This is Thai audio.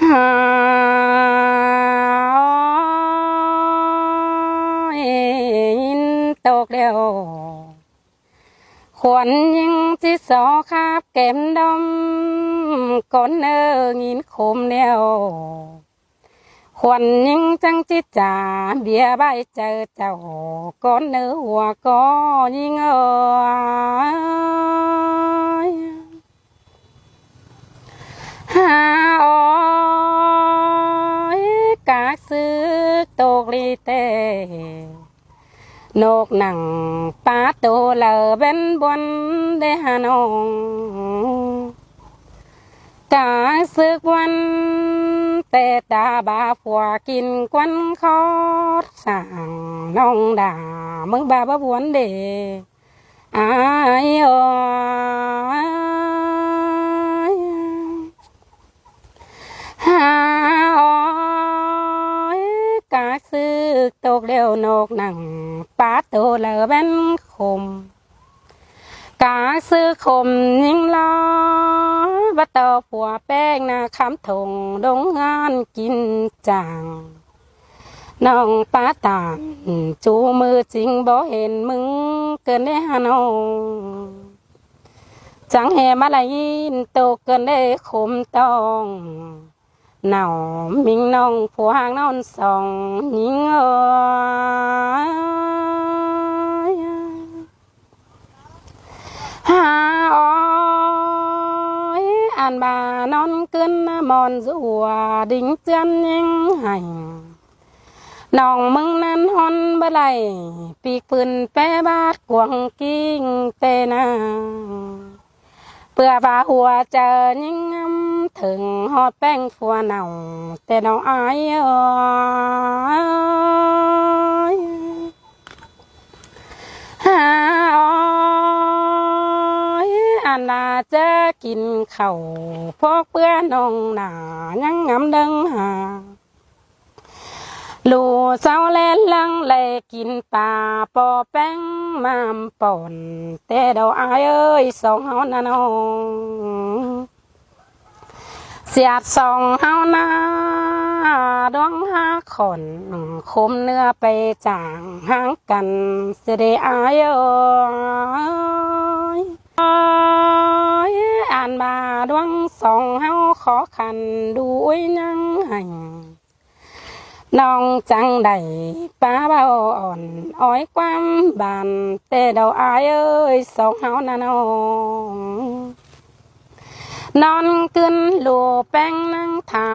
หายนตกเดียวขวัญยิงจิสอคาบเก็มดมก้นงินคมเดียวขวัญยิงจังจิจ่าเบียใบเจอเจ้าก้นหัวก็ยิงหาอ้อยกาซื้อตกลีเตนกหนังปาโตเลอเป็นบนเดฮานองกาซึกวันแต่ตาบาผัวกินควันคอดสั่งน้องด่ามึงบาบวนเดอายหาอ้อยกาซึกตกเร็วนกหนังปาโตเลอเป็นคมกาซื้อคมยิงล้อบัตเตอผัวแป้งนาคำถงดงงานกินจางน้องป้าตามจูมือจริงบ่เห็นมึงเกินได้ฮานองจังแห่มาลายินโตเกินได้คมตองเน่ามิงน้องผัวหางนอนสองยิงหาอ้อยอ่านบานอนเกินมอนจัวดิ่งเจือนยังให้น้องมึงนั้นฮอนบ่ไหลปีกปืนแปะบาดกวงกิ้งเตนาเพื่อว่าหัวเจอยิงงำถึงหอดแป้งฟัวเน่าแต่น้องอายหาอ้อยอันน่าจะกินข้าวพอกเพื่อนน้องหนายังงำดึงหาลูเศร้าเล่นลังเลยกินปลาปอแป้งมามป่นแต่เดาอายเอ้ยสองเฮานาน้องเสียดสองเฮานาดวงหาขนคมเนื้อไปจางห่างกันเสด็จอายเอ้ยอ่านมาดวงสองเฮาขอขันดูยังให้น้องจังใดป้าเบาอ่อนอ้อยความบานแต่เดาอายเอ้ยสองเฮานาน้องนอนกึนหลัวแป้งนั่งทา